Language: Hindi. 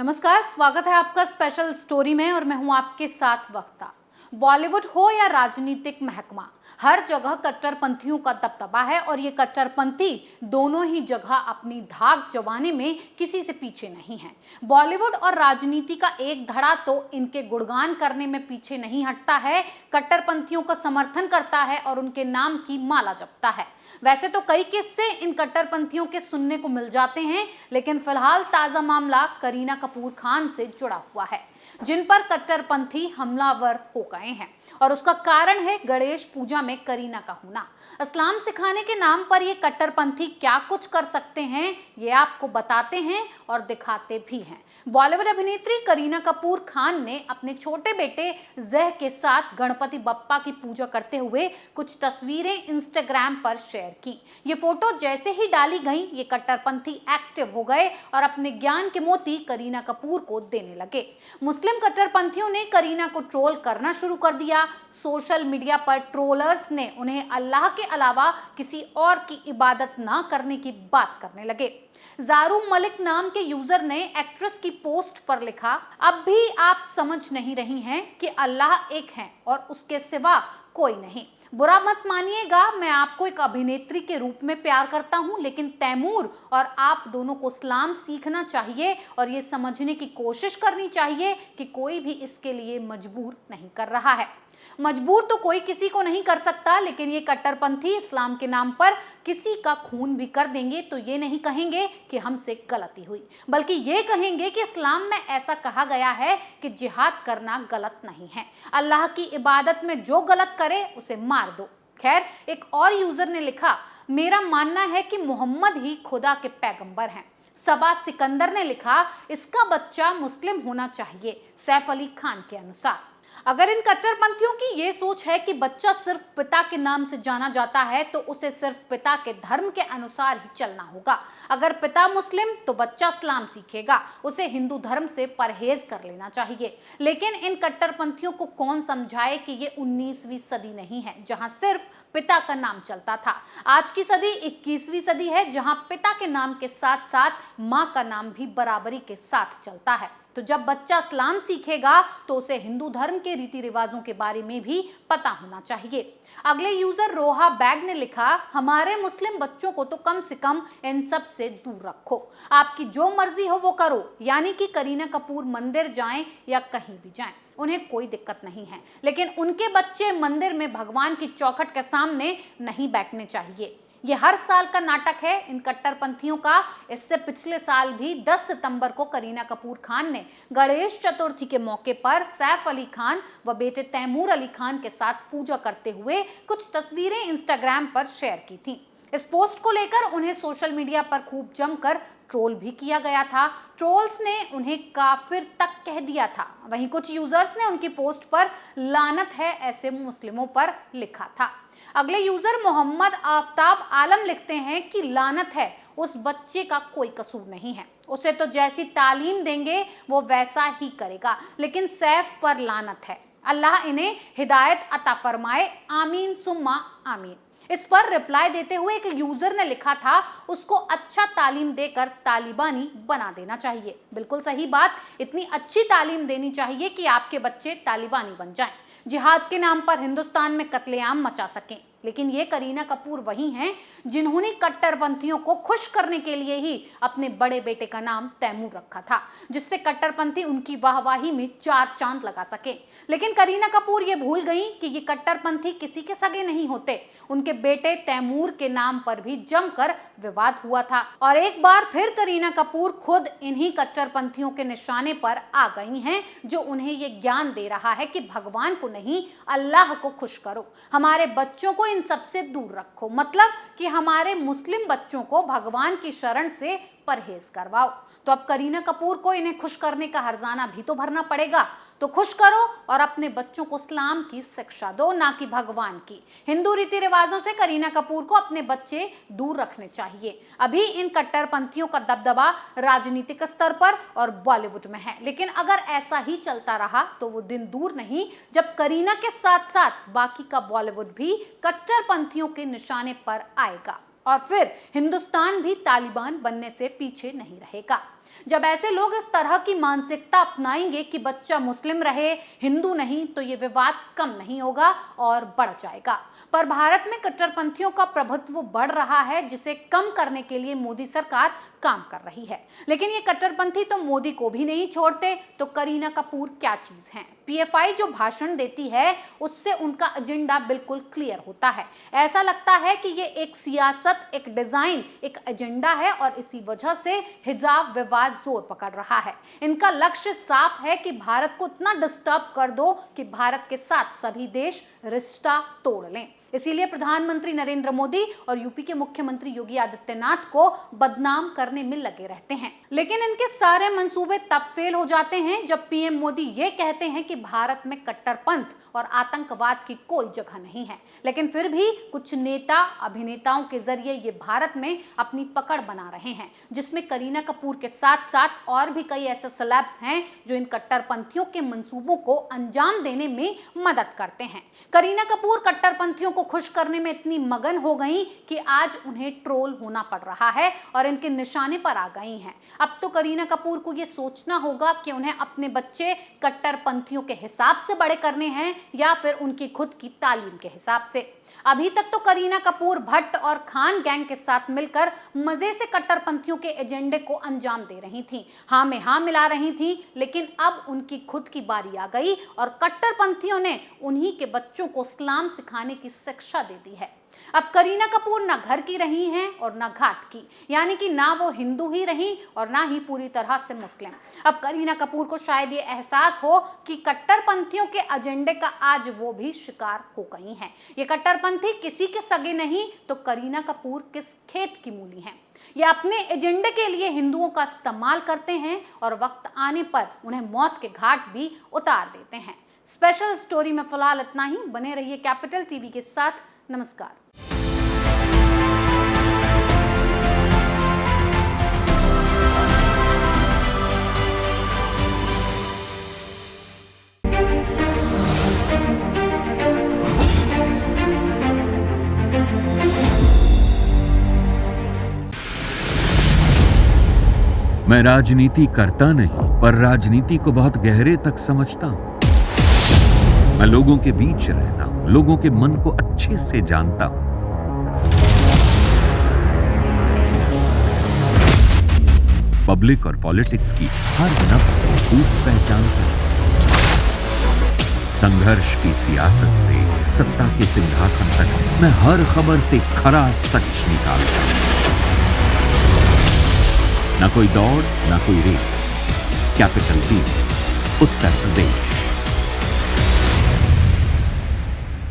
नमस्कार, स्वागत है आपका स्पेशल स्टोरी में और मैं हूं आपके साथ वक्ता। बॉलीवुड हो या राजनीतिक महकमा, हर जगह कट्टरपंथियों का दबदबा है और ये कट्टरपंथी दोनों ही जगह अपनी धाक जमाने में किसी से पीछे नहीं है। बॉलीवुड और राजनीति का एक धड़ा तो इनके गुणगान करने में पीछे नहीं हटता है, कट्टरपंथियों का समर्थन करता है और उनके नाम की माला जपता है। वैसे तो कई किस्से इन कट्टरपंथियों के सुनने को मिल जाते हैं, लेकिन फिलहाल ताजा मामला करीना कपूर खान से जुड़ा हुआ है, जिन पर कट्टरपंथी हमलावर हो गए हैं और उसका कारण है गणेश पूजा में करीना का होना। इस्लाम सिखाने के नाम पर ये कट्टरपंथी क्या कुछ कर सकते हैं, ये आपको बताते हैं और दिखाते भी हैं। बॉलीवुड अभिनेत्री करीना कपूर खान ने अपने छोटे बेटे जह के साथ गणपति बप्पा की पूजा करते हुए कुछ तस्वीरें इंस्टाग्राम पर शेयर की। ये फोटो जैसे ही डाली गई, ये कट्टरपंथी एक्टिव हो गए और अपने ज्ञान के मोती करीना कपूर को देने लगे। मुस्लिम कट्टरपंथियों ने करीना को ट्रोल करना शुरू कर दिया। सोशल मीडिया पर ट्रोलर्स ने उन्हें अल्लाह के अलावा किसी और की इबादत ना करने की बात करने लगे। जारू मलिक नाम के यूजर ने एक्ट्रेस की पोस्ट पर लिखा, अब भी आप समझ नहीं रही हैं कि अल्लाह एक है और उसके सिवा कोई नहीं। बुरा मत मानिएगा, मैं आपको एक अभिनेत्री के रूप में प्यार करता हूं, लेकिन तैमूर और आप दोनों को इस्लाम सीखना चाहिए और ये समझने की कोशिश करनी चाहिए कि कोई भी इसके लिए मजबूर नहीं कर रहा है। मजबूर तो कोई किसी को नहीं कर सकता, लेकिन ये कट्टरपंथी इस्लाम के नाम पर किसी का खून भी कर देंगे तो ये नहीं कहेंगे कि हमसे गलती हुई, बल्कि ये कहेंगे कि इस्लाम में ऐसा कहा गया है कि जिहाद करना गलत नहीं है। अल्लाह की इबादत में जो गलत करे उसे मार दो। खैर, एक और यूजर ने लिखा, मेरा मानना है कि मोहम्मद ही खुदा के पैगंबर हैं। सबा सिकंदर ने लिखा, इसका बच्चा मुस्लिम होना चाहिए, सैफ अली खान के अनुसार। अगर इन कट्टरपंथियों की ये सोच है कि बच्चा सिर्फ पिता के नाम से जाना जाता है तो उसे सिर्फ पिता के धर्म के अनुसार ही चलना होगा। अगर पिता मुस्लिम तो बच्चा इस्लाम सीखेगा, उसे हिंदू धर्म से परहेज कर लेना चाहिए। लेकिन इन कट्टरपंथियों को कौन समझाए कि ये 19वीं सदी नहीं है जहां सिर्फ पिता का नाम चलता था। आज की सदी 21वीं सदी है जहां पिता के नाम के साथ साथ माँ का नाम भी बराबरी के साथ चलता है। तो जब बच्चा इस्लाम सीखेगा तो उसे हिंदू धर्म के रीति रिवाजों के बारे में भी पता होना चाहिए। अगले यूजर रोहा बैग ने लिखा, हमारे मुस्लिम बच्चों को तो कम से कम इन सब से दूर रखो, आपकी जो मर्जी हो वो करो, यानी कि करीना कपूर मंदिर जाएं या कहीं भी जाएं, उन्हें कोई दिक्कत नहीं है, लेकिन उनके बच्चे मंदिर में भगवान की चौखट के सामने नहीं बैठने चाहिए। ये हर साल का नाटक है इन कट्टरपंथियों का। इससे पिछले साल भी 10 सितंबर को करीना कपूर खान ने गणेश चतुर्थी के मौके पर सैफ अली खान व बेटे तैमूर अली खान के साथ पूजा करते हुए कुछ तस्वीरें इंस्टाग्राम पर शेयर की थी। इस पोस्ट को लेकर उन्हें सोशल मीडिया पर खूब जमकर ट्रोल भी किया गया था। ट्रोल्स ने उन्हें काफिर तक कह दिया था। वहीं कुछ यूजर्स ने उनकी पोस्ट पर लानत है ऐसे मुस्लिमों पर लिखा था। अगले यूजर मोहम्मद आफ्ताब आलम लिखते हैं कि लानत है, उस बच्चे का कोई कसूर नहीं है, उसे तो जैसी तालीम देंगे वो वैसा ही करेगा, लेकिन सैफ पर लानत है, अल्लाह इन्हें हिदायत अता फरमाए, आमीन सुम्मा आमीन। इस पर रिप्लाई देते हुए एक यूजर ने लिखा था, उसको अच्छा तालीम देकर तालिबानी बना देना चाहिए। बिल्कुल सही बात, इतनी अच्छी तालीम देनी चाहिए कि आपके बच्चे तालिबानी बन जाएं, जिहाद के नाम पर हिंदुस्तान में कत्लेआम मचा सकें। लेकिन ये करीना कपूर वही हैं जिन्होंने कट्टरपंथियों को खुश करने के लिए ही अपने बड़े बेटे का नाम तैमूर रखा था, जिससे कट्टरपंथी उनकी वाहवाही में 4 चांद लगा सके। लेकिन करीना कपूर ये भूल गई कि ये कट्टरपंथी किसी के सगे नहीं होते। उनके बेटे तैमूर के नाम पर भी जमकर विवाद हुआ था और एक बार फिर करीना कपूर खुद इन्हीं कट्टरपंथियों के निशाने पर आ गई हैं, जो उन्हें ये ज्ञान दे रहा है कि भगवान को नहीं, अल्लाह को खुश करो, हमारे बच्चों को इन सबसे दूर रखो, मतलब कि हमारे मुस्लिम बच्चों को भगवान की शरण से परहेज करवाओ। तो अब करीना कपूर को इन्हें खुश करने का हर्जाना भी तो भरना पड़ेगा। तो खुश करो और अपने बच्चों को इस्लाम की शिक्षा दो, ना कि भगवान की। हिंदू रीति रिवाजों से करीना कपूर को अपने बच्चे दूर रखने चाहिए। अभी इन कट्टरपंथियों का दबदबा राजनीतिक स्तर पर और बॉलीवुड में है, लेकिन अगर ऐसा ही चलता रहा तो वो दिन दूर नहीं जब करीना के साथ साथ बाकी का बॉलीवुड भी कट्टरपंथियों के निशाने पर आएगा और फिर हिंदुस्तान भी तालिबान बनने से पीछे नहीं रहेगा। जब ऐसे लोग इस तरह की मानसिकता अपनाएंगे कि बच्चा मुस्लिम रहे हिंदू नहीं, तो ये विवाद कम नहीं होगा और बढ़ जाएगा। पर भारत में कट्टरपंथियों का प्रभुत्व बढ़ रहा है, जिसे कम करने के लिए मोदी सरकार काम कर रही है। लेकिन ये कट्टरपंथी तो मोदी को भी नहीं छोड़ते, तो करीना कपूर क्या चीज हैं? पीएफआई जो भाषण देती है उससे उनका एजेंडा बिल्कुल क्लियर होता है। ऐसा लगता है कि ये एक सियासत, एक डिजाइन, एक एजेंडा है और इसी वजह से हिजाब विवाद जोर पकड़ रहा है। इनका लक्ष्य साफ है कि भारत को इतना डिस्टर्ब कर दो कि भारत के साथ सभी देश रिश्ता तोड़ लें। इसीलिए प्रधानमंत्री नरेंद्र मोदी और यूपी के मुख्यमंत्री योगी आदित्यनाथ को बदनाम करने में लगे रहते हैं। लेकिन इनके सारे मंसूबे तब फेल हो जाते हैं जब पीएम मोदी ये कहते हैं कि भारत में कट्टरपंथ और आतंकवाद की कोई जगह नहीं है। लेकिन फिर भी कुछ नेता अभिनेताओं के जरिए ये भारत में अपनी पकड़ बना रहे हैं, जिसमें करीना कपूर के साथ साथ और भी कई ऐसे सेलेब्स हैं जो इन कट्टरपंथियों के मंसूबों को अंजाम देने में मदद करते हैं। करीना कपूर कट्टरपंथियों को खुश करने में इतनी मगन हो गई कि आज उन्हें ट्रोल होना पड़ रहा है और इनके निशाने पर आ गई हैं। अब तो करीना कपूर को यह सोचना होगा कि उन्हें अपने बच्चे कट्टरपंथियों के हिसाब से बड़े करने हैं या फिर उनकी खुद की तालीम के हिसाब से। अभी तक तो करीना कपूर भट्ट और खान गैंग के साथ मिलकर मजे से कट्टरपंथियों के एजेंडे को अंजाम दे रही थी, हाँ में हाँ मिला रही थी। लेकिन अब उनकी खुद की बारी आ गई और कट्टरपंथियों ने उन्हीं के बच्चों को इस्लाम सिखाने की शिक्षा दे दी है। अब करीना कपूर ना घर की रही हैं और ना घाट की, यानी कि ना वो हिंदू ही रही और ना ही पूरी तरह से मुस्लिम। अब करीना कपूर को शायद ये एहसास हो कि कट्टरपंथियों के एजेंडे का आज वो भी शिकार हो गई हैं। ये कट्टरपंथी किसी के सगे नहीं तो करीना कपूर किस खेत की मूली हैं। ये अपने एजेंडे के लिए हिंदुओं का इस्तेमाल करते हैं और वक्त आने पर उन्हें मौत के घाट भी उतार देते हैं। स्पेशल स्टोरी में फिलहाल इतना ही। बने रहिए कैपिटल टीवी के साथ। नमस्कार। मैं राजनीति करता नहीं, पर राजनीति को बहुत गहरे तक समझता हूं। मैं लोगों के बीच रहता हूं, लोगों के मन को अच्छे से जानता हूं। पब्लिक और पॉलिटिक्स की हर नब्ज को खूब पहचानता हूं। संघर्ष की सियासत से सत्ता के सिंहासन तक मैं हर खबर से खरा सच निकालता हूं। ना कोई दौड़, ना कोई race. Capital TV, Uttar Pradesh.